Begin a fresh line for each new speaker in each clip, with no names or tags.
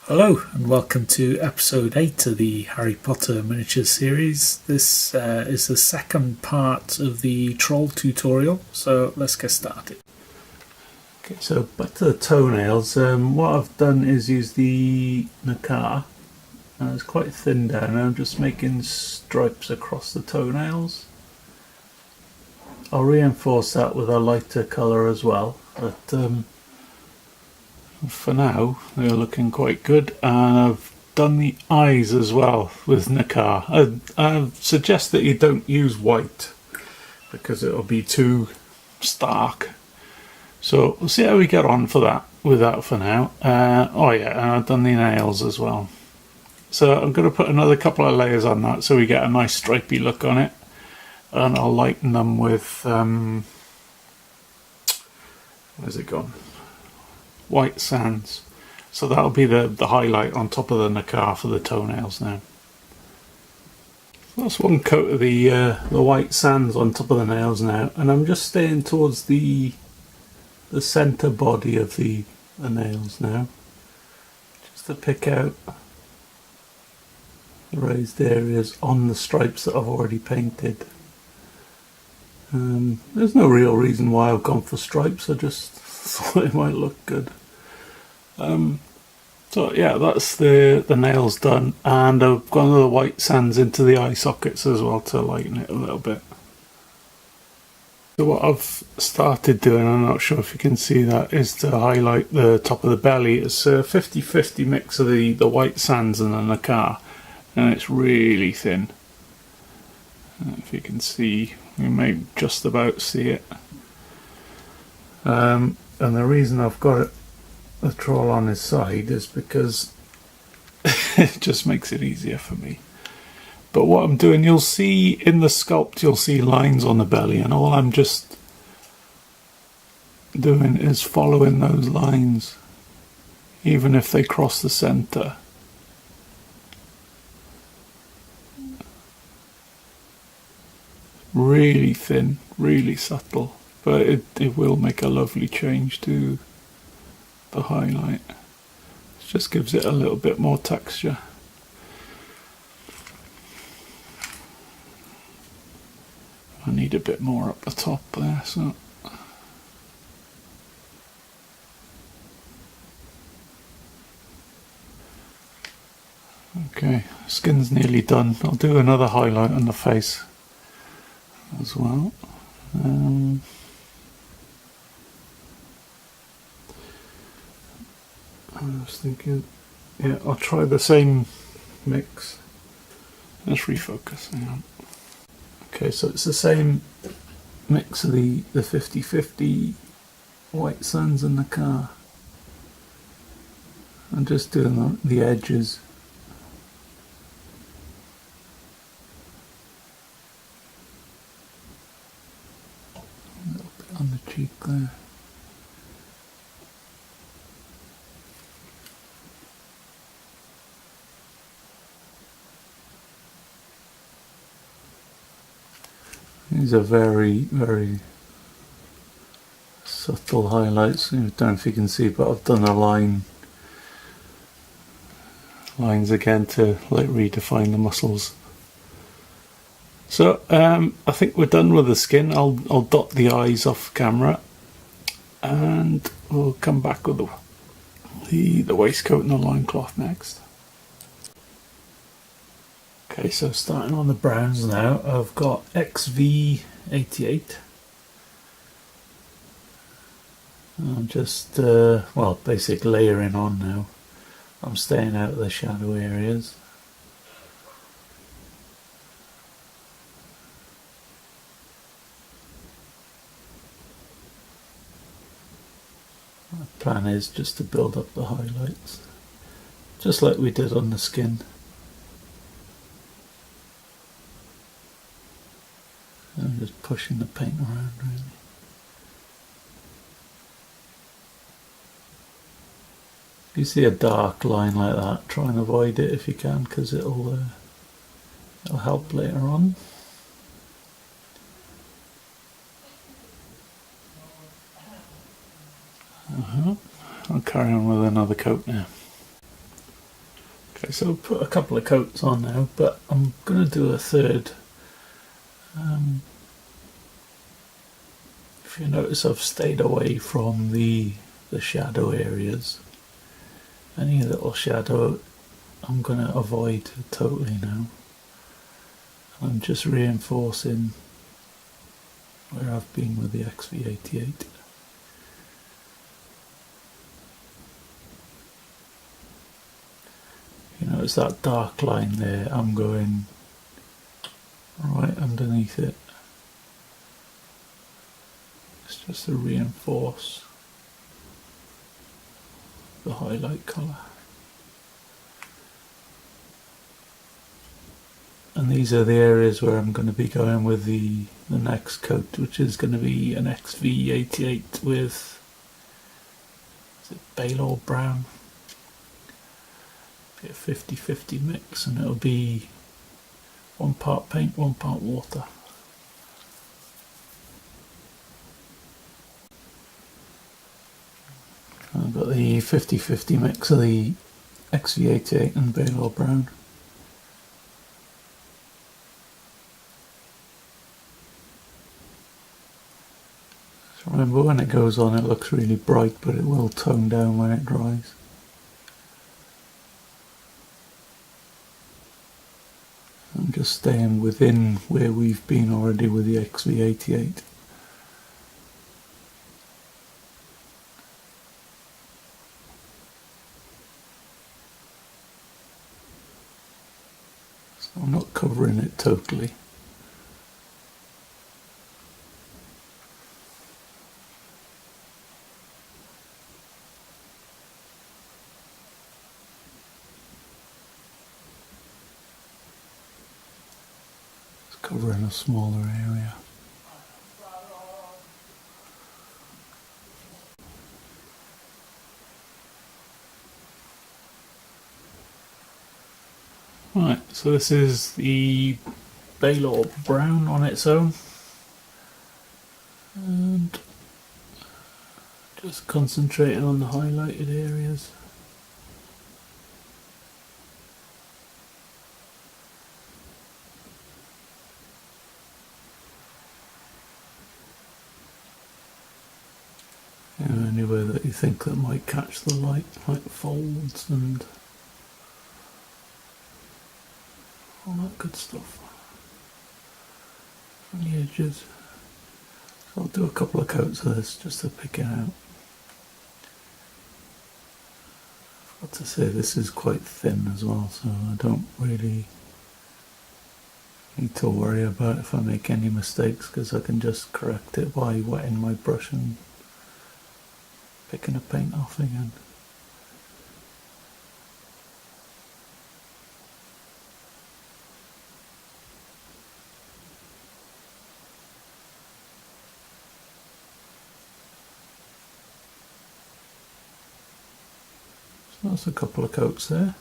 Hello and welcome to episode 8 of the Harry Potter miniature series. This is the second part of the troll tutorial, so let's get started. Okay, so back to the toenails. What I've done is use the Nacar. It's quite thin down and I'm just making stripes across the toenails. I'll reinforce that with a lighter colour as well, but for now they're looking quite good, and I've done the eyes as well with Nacar. I suggest that you don't use white because it'll be too stark, so we'll see how we get on for that with that for now. Oh yeah, and I've done the nails as well, so I'm going to put another couple of layers on that so we get a nice stripy look on it, and I'll lighten them with where's it gone? White sands. So that'll be the highlight on top of the Nacar for the toenails now. So that's one coat of the white sands on top of the nails now, and I'm just staying towards the centre body of the nails now, just to pick out the raised areas on the stripes that I've already painted. There's no real reason why I've gone for stripes, I just thought it might look good. So yeah, that's the nails done, and I've gone with the white sands into the eye sockets as well to lighten it a little bit. So what I've started doing, I'm not sure if you can see that, is to highlight the top of the belly. It's a 50-50 mix of the white sands and the Nacar, and it's really thin. If you can see, you may just about see it. And the reason I've got the troll on his side is because it just makes it easier for me. But what I'm doing, you'll see in the sculpt, you'll see lines on the belly, and all I'm just doing is following those lines, even if they cross the centre. Really thin, really subtle. But it will make a lovely change to the highlight. It just gives it a little bit more texture. I need a bit more up the top there, so. Okay, skin's nearly done. I'll do another highlight on the face as well. I was thinking, yeah, I'll try the same mix. Let's refocus, hang on. Okay, so it's the same mix of the 50-50 white sands and Nacar. I'm just doing the edges. A little bit on the cheek there. These are very, very subtle highlights. I don't know if you can see, but I've done a lines again to like redefine the muscles. So I think we're done with the skin. I'll dot the eyes off camera, and we'll come back with the waistcoat and the loincloth next. Okay, so starting on the browns now, I've got XV88. I'm just, well, basic layering on now. I'm staying out of the shadow areas. My plan is just to build up the highlights, just like we did on the skin. I'm just pushing the paint around really. If you see a dark line like that, try and avoid it if you can, because it'll help later on. I'll carry on with another coat now. Okay, so we'll put a couple of coats on now, but I'm going to do a third. If you notice, I've stayed away from the shadow areas. Any little shadow I'm going to avoid totally now. I'm just reinforcing where I've been with the XV88. You notice that dark line there, I'm going right underneath it. It's just to reinforce the highlight colour. And these are the areas where I'm going to be going with the next coat, which is going to be an XV88 with, is it Balor brown? Be a 50-50 mix, and it'll be 1 part paint, 1 part water. I've got the 50-50 mix of the XV88 and Balor brown. So remember, when it goes on it looks really bright, but it will tone down when it dries. I'm just staying within where we've been already with the XV88. So I'm not covering it totally. Covering a smaller area. Right, so this is the Balor brown on its own, and just concentrating on the highlighted areas. Anywhere that you think that might catch the light, like folds and all that good stuff on the edges. So I'll do a couple of coats of this just to pick it out. I forgot to say this is quite thin as well, so I don't really need to worry about if I make any mistakes, because I can just correct it by wetting my brush and picking the paint off again. So that's a couple of coats there.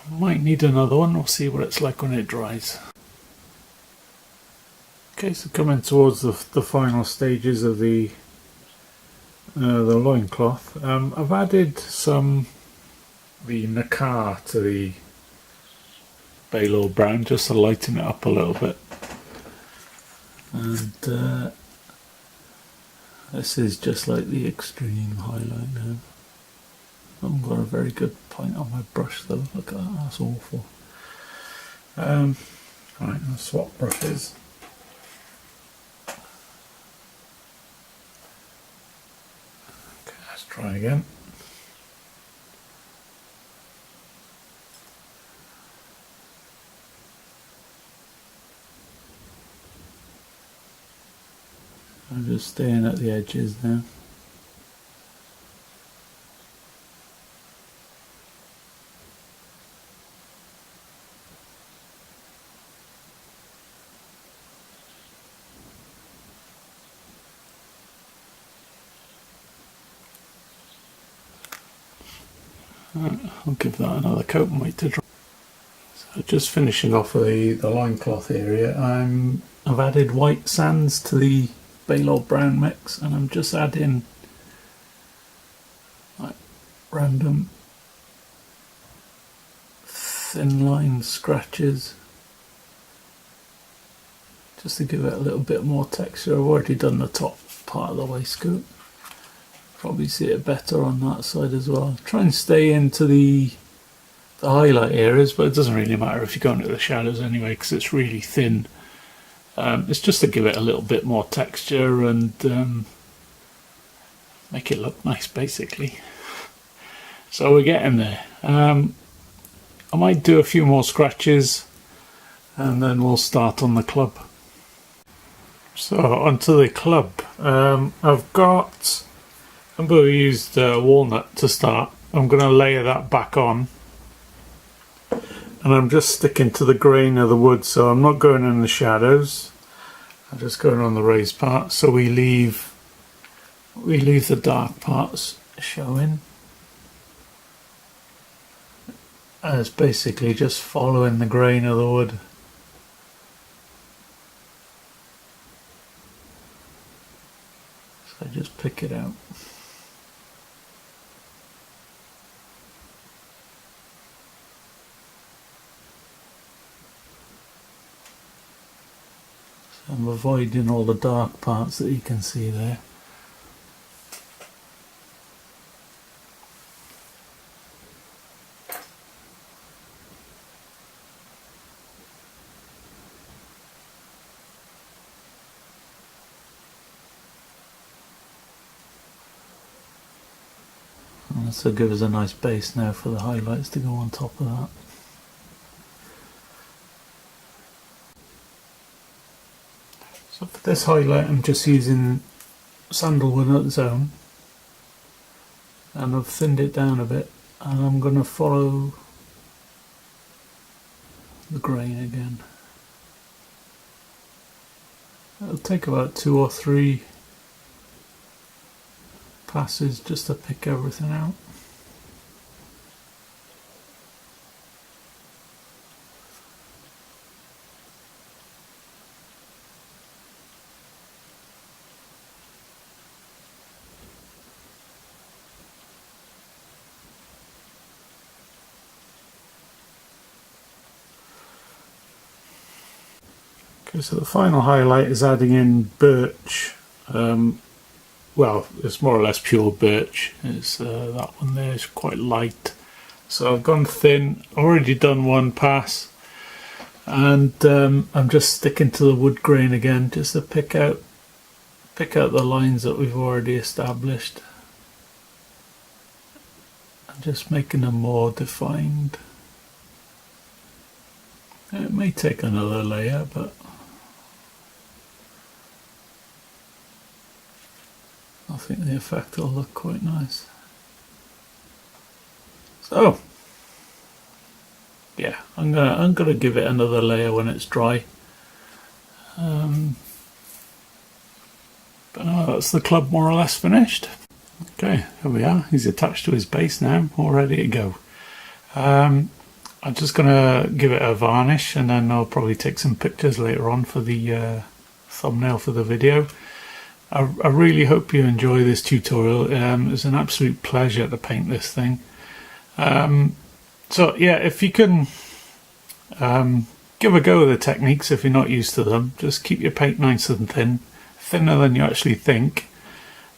I might need another one, we'll see what it's like when it dries. Okay, so coming towards the final stages of the loincloth, I've added the Nacar to the Balor brown just to lighten it up a little bit. And this is just like the extreme highlight now. I haven't got a very good point on my brush though, look at that, that's awful. Right, I'll swap brushes. Try again. I'm just staying at the edges now. I'll give that another coat and wait to dry. So just finishing off the loincloth area, I've added white sands to the Balor brown mix, and I'm just adding like random thin line scratches just to give it a little bit more texture. I've already done the top part of the waistcoat. Probably see it better on that side as well. Try and stay into the highlight areas, but it doesn't really matter if you go into the shadows anyway, because it's really thin. It's just to give it a little bit more texture and make it look nice, basically. So we're getting there. I might do a few more scratches and then we'll start on the club. So onto the club. I'm going to use Walnut to start. I'm going to layer that back on. And I'm just sticking to the grain of the wood, so I'm not going in the shadows. I'm just going on the raised part, so we leave the dark parts showing. And it's basically just following the grain of the wood. So just pick it out. I'm avoiding all the dark parts that you can see there. And this will give us a nice base now for the highlights to go on top of that. So for this highlight I'm just using Sandalwood at its own, and I've thinned it down a bit, and I'm going to follow the grain again. It'll take about 2 or 3 passes just to pick everything out. Okay, so the final highlight is adding in Birch. Well, it's more or less pure Birch. It's that one there is quite light. So I've gone thin, already done one pass, and I'm just sticking to the wood grain again just to pick out the lines that we've already established. I'm just making them more defined. It may take another layer, but I think the effect will look quite nice. So yeah, I'm gonna give it another layer when it's dry. But no, that's the club more or less finished. Okay, here we are. He's attached to his base now, all ready to go. I'm just gonna give it a varnish, and then I'll probably take some pictures later on for the thumbnail for the video. I really hope you enjoy this tutorial. It's an absolute pleasure to paint this thing. So yeah, if you can give a go with the techniques if you're not used to them, just keep your paint nice and thin, thinner than you actually think,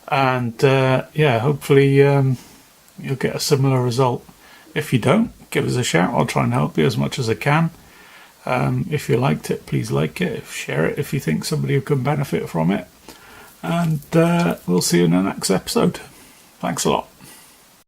and yeah, hopefully you'll get a similar result. If you don't, give us a shout. I'll try and help you as much as I can. If you liked it, please like it, share it if you think somebody can benefit from it. And we'll see you in the next episode. Thanks a lot.